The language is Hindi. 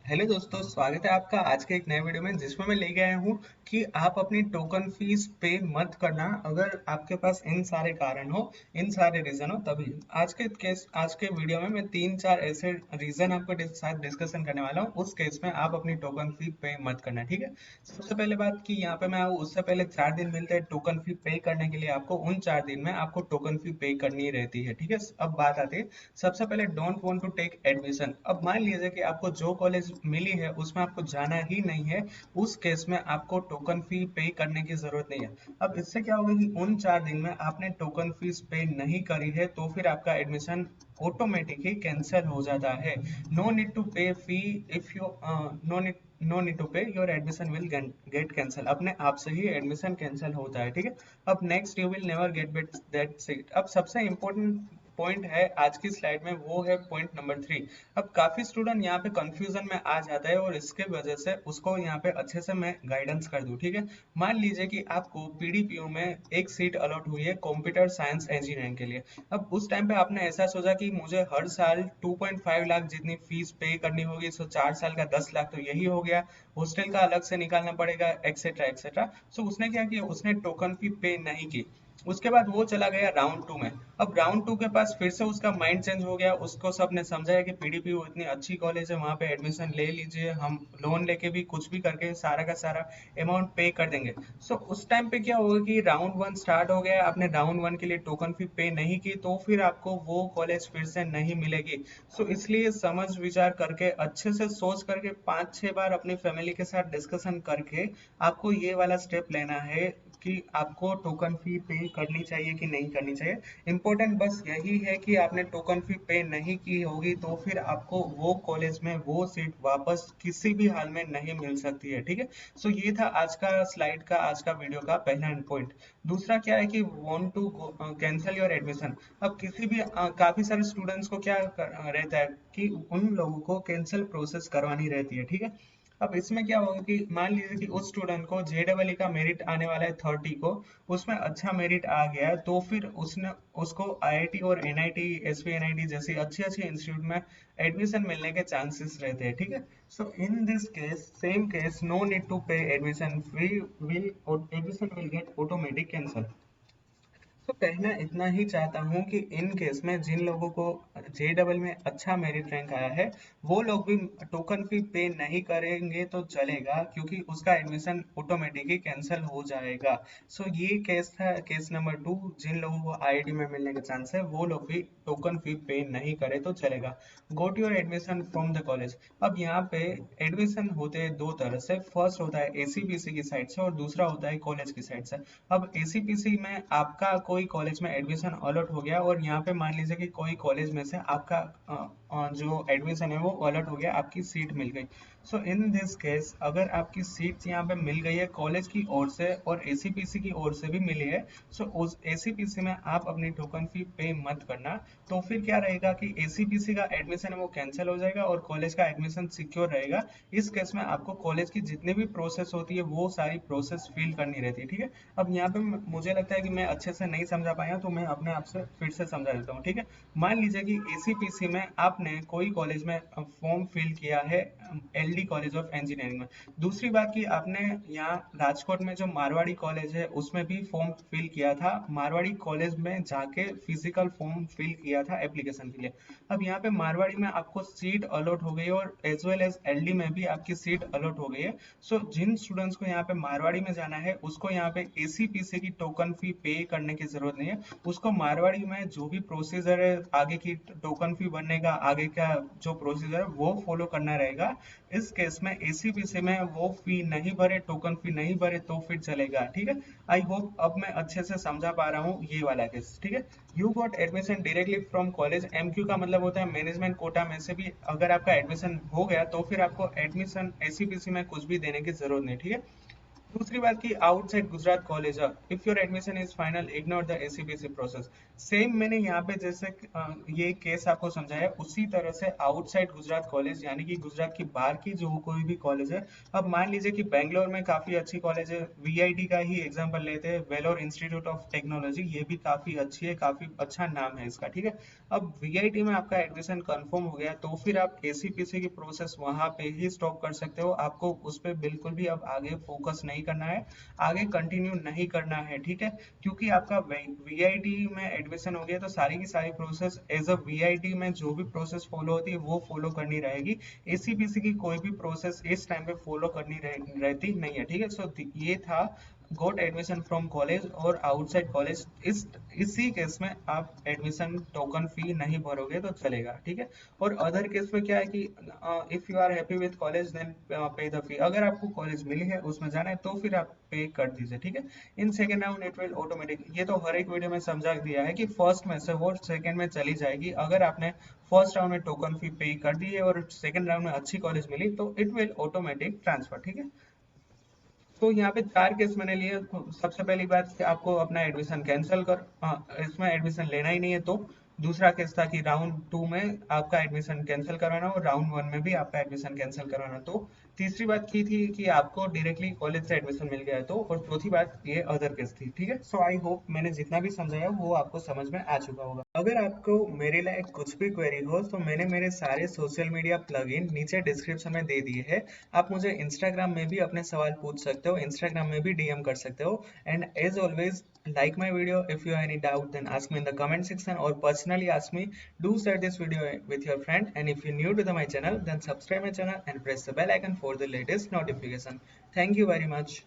हेलो दोस्तों, स्वागत है आपका आज के एक नए वीडियो में जिसमें मैं लेके आया हूँ कि आप अपनी टोकन फीस पे मत करना अगर आपके पास इन सारे कारण हो, इन सारे रीजन हो तभी। आज के वीडियो में मैं तीन चार ऐसे रीजन आपके साथ डिस्कशन करने वाला हूँ। उस केस में आप अपनी टोकन फी पे मत करना, ठीक है। सबसे पहले बात कि यहाँ पे मैं आऊँ उससे पहले 4 दिन मिलते हैं टोकन फी पे करने के लिए आपको। उन 4 दिन में आपको टोकन फी पे करनी रहती है, ठीक है। अब बात आती है सबसे पहले don't want to take admission. अब मान लीजिए कि आपको जो कॉलेज मिली है उसमें आपको जाना ही नहीं है, उस केस में आपको टोकन फी पे करने की जरूरत नहीं है। अब इससे क्या होगा कि उन 4 दिन में आपने टोकन फीस पे नहीं करी है तो फिर आपका एडमिशन ऑटोमेटिकली कैंसिल हो जाता है। No need to pay fee if you no need to pay your admission will get cancel. अपने आप से ही एडमिशन कैंसिल होता है, ठीक है। अब next you will never get back that seat. अब सबसे इंपॉर्टेंट पॉइंट है आज की स्लाइड में, वो है पॉइंट नंबर 3। अब काफी स्टूडेंट यहाँ पे कंफ्यूजन में आ जाता है और इसके वजह से उसको यहाँ पे अच्छे से मैं गाइडेंस कर दूं, ठीक है। मान लीजिए कि आपको पीडीपीयू में एक सीट अलॉट हुई है कंप्यूटर साइंस इंजीनियरिंग के लिए। अब उस टाइम पे आपने ऐसा सोचा कि मुझे हर साल 2.5 लाख जितनी फीस पे करनी होगी, सो 4 साल का 10 लाख तो यही हो गया, हॉस्टल का अलग से निकालना पड़ेगा, एक्सेट्रा एक्सेट्रा। सो उसने क्या किया, उसने टोकन फी पे नहीं की। उसके बाद वो चला गया राउंड 2 में। अब राउंड 2 के पास फिर से उसका माइंड चेंज हो गया, उसको सबने समझाया कि पीडीपीयू इतनी अच्छी कॉलेज है, वहां पे एडमिशन ले लीजिए, हम लोन लेके भी कुछ भी करके सारा का सारा अमाउंट पे कर देंगे। सो उस टाइम पे क्या होगा कि राउंड 1 स्टार्ट हो गया, आपने राउंड 1 के लिए टोकन फी पे नहीं की तो फिर आपको वो कॉलेज फिर से नहीं मिलेगी। सो इसलिए समझ विचार करके अच्छे से सोच करके 5-6 बार अपनी फैमिली के साथ डिस्कशन करके आपको ये वाला स्टेप लेना है कि आपको टोकन फी पे करनी चाहिए कि नहीं करनी चाहिए। इम्पोर्टेंट बस यही है कि आपने टोकन फी पे नहीं की होगी तो फिर आपको वो कॉलेज में वो सीट वापस किसी भी हाल में नहीं मिल सकती है, ठीक है। सो ये था आज का स्लाइड का, आज का वीडियो का पहला पॉइंट। दूसरा क्या है कि want to cancel your admission. अब किसी भी काफी सारे स्टूडेंट्स को क्या रहता है कि उन लोगों को कैंसिल प्रोसेस करवानी रहती है, ठीक है। अब इसमें क्या होगा कि मान लीजिए कि उस स्टूडेंट को जेडबल का मेरिट आने वाला है 30 को, उसमें अच्छा मेरिट आ गया है तो फिर उसने उसको आईआईटी और एनआईटी, एसवी एनआईटी जैसी अच्छी अच्छी इंस्टीट्यूट में एडमिशन मिलने के चांसेस रहते हैं, ठीक है। So in this case, same case, no need to pay admission fee, will admission will get automatic cancel. तो कहना इतना ही चाहता हूँ कि इन केस में जिन लोगों को जे डबल में अच्छा मेरिट रैंक आया है वो लोग भी टोकन फी पे नहीं करेंगे तो चलेगा, क्योंकि उसका एडमिशन ऑटोमेटिकली कैंसिल हो जाएगा। सो ये केस था, केस नंबर 2। जिन लोगों को आईआईटी में मिलने का चांस है वो लोग भी टोकन फी पे नहीं करे तो चलेगा। Got your admission from the college. अब यहाँ पे एडमिशन होते हैं दो तरह से, फर्स्ट होता है एसीपीसी की साइड से और दूसरा होता है कॉलेज की साइड से। अब एसीपीसी में आपका कोई कॉलेज में एडमिशन अलॉट हो गया और यहाँ पे मान लीजिए कि कोई कॉलेज में से आपका जो एडमिशन है वो अलॉट हो गया, आपकी सीट मिल गई। सो इन दिस केस अगर आपकी सीट यहाँ पे मिल गई है कॉलेज की ओर से और एसीपीसी की ओर से भी मिली है, सो उस एसीपीसी में आप अपनी टोकन फी पे मत करना। तो फिर क्या रहेगा कि एसीपीसी का एडमिशन है वो कैंसिल हो जाएगा और कॉलेज का एडमिशन सिक्योर रहेगा। इस केस में आपको कॉलेज की जितनी भी प्रोसेस होती है वो सारी प्रोसेस फिल करनी रहती है, ठीक है। अब यहाँ पे मुझे लगता है कि मैं अच्छे से नहीं समझा पाया तो मैं अपने आप से फिर से समझा देता हूँ, ठीक है। मान लीजिए कि एसीपीसी में आपने कोई कॉलेज में फॉर्म फिल किया है, एलडी कॉलेज ऑफ इंजीनियरिंग में। दूसरी बात कि आपने यहाँ राजकोट में जो मारवाड़ी कॉलेज है उसमें भी फॉर्म फिल किया था, मारवाड़ी कॉलेज में जाके फिजिकल फॉर्म फिल किया था एप्लीकेशन के लिए। अब यहाँ पे मारवाड़ी में आपको सीट अलॉट हो गई और एज वेल एज एलडी में भी आपकी सीट अलॉट हो गई है। सो जिन स्टूडेंट्स को यहाँ पे मारवाड़ी में जाना है उसको यहाँ पे एसीपीसी की टोकन फी पे करने की जरूरत नहीं है। उसको मारवाड़ी में जो भी प्रोसीजर है आगे की टोकन फी बनने का, आगे का जो प्रोसीजर है वो फॉलो करना रहेगा। इस केस में एसीपीसी में वो फी नहीं भरे, टोकन फी नहीं भरे तो फिर चलेगा, ठीक है। आई होप अब मैं अच्छे से समझा पा रहा हूँ ये वाला केस, ठीक है। You got admission directly from college. MQ का मतलब होता है मैनेजमेंट कोटा में से भी अगर आपका एडमिशन हो गया तो फिर आपको एडमिशन एसीपीसी में कुछ भी देने की जरूरत नहीं, ठीक है। दूसरी बात की outside Gujarat college, if your admission is final ignore the ACPC process. Same मैंने यहाँ पे जैसे ये केस आपको समझाया, उसी तरह से आउटसाइड गुजरात कॉलेज यानी कि गुजरात की बाहर की जो कोई भी कॉलेज है। अब मान लीजिए कि बेंगलोर में काफी अच्छी कॉलेज है, वीआईटी का ही एग्जांपल लेते हैं, वेलोर इंस्टीट्यूट ऑफ टेक्नोलॉजी, ये भी काफी अच्छी है, काफी अच्छा नाम है इसका, ठीक है। अब वीआईटी में आपका एडमिशन कंफर्म हो गया तो फिर आप एसीपीसी की प्रोसेस वहां पे ही स्टॉप कर सकते हो, आपको उस पर बिल्कुल भी अब आगे फोकस नहीं करना है, आगे कंटिन्यू नहीं करना है, ठीक है। क्योंकि आपका वीआईटी में एडमिशन हो गया तो सारी की सारी प्रोसेस एज अ वीआईटी में जो भी प्रोसेस फॉलो होती है वो फॉलो करनी रहेगी। एसीपीसी की कोई भी प्रोसेस इस टाइम पे फॉलो करनी रहती नहीं है, ठीक है। सो ये था गोट एडमिशन फ्रॉम कॉलेज और आउटसाइड कॉलेज। इसी केस में आप एडमिशन टोकन फी नहीं भरोगे तो चलेगा, ठीक है। और अदर केस में क्या है कि if you are happy with college then pay the fee, अगर आपको कॉलेज मिली है उसमें जाना है तो फिर आप पे कर दीजिए, ठीक है। In second round it will automatic, ये तो हर एक वीडियो में समझा दिया है कि फर्स्ट में से वो सेकेंड में चली जाएगी। अगर आपने फर्स्ट राउंड में टोकन फी पे कर दी है और सेकेंड राउंड में अच्छी कॉलेज मिली तो इट विल ऑटोमेटिक ट्रांसफर, ठीक है। तो यहाँ पे 4 केस मैंने लिए। तो सबसे पहली बात कि आपको अपना एडमिशन कैंसिल कर इसमें एडमिशन लेना ही नहीं है तो। दूसरा केस था कि राउंड 2 में आपका एडमिशन कैंसिल करवाना और राउंड 1 में भी आपका एडमिशन कैंसिल करवाना तो। तीसरी बात की थी कि आपको डायरेक्टली कॉलेज से एडमिशन मिल गया है तो। और चौथी बात ये अदर केस थी, ठीक है। सो आई होप मैंने जितना भी समझाया वो आपको समझ में आ चुका होगा। अगर आपको मेरे लायक कुछ भी क्वेरी हो तो मैंने मेरे सारे सोशल मीडिया प्लगइन नीचे डिस्क्रिप्शन में दे दिए हैं। आप मुझे इंस्टाग्राम में भी अपने सवाल पूछ सकते हो, इंस्टाग्राम में भी डीएम कर सकते हो। And as always like my video, if you have any doubt then ask me in the comment section or personally ask me. Do share this video with your friend, and if you're new to my channel then subscribe my channel and press the bell icon for the latest notification. Thank you very much.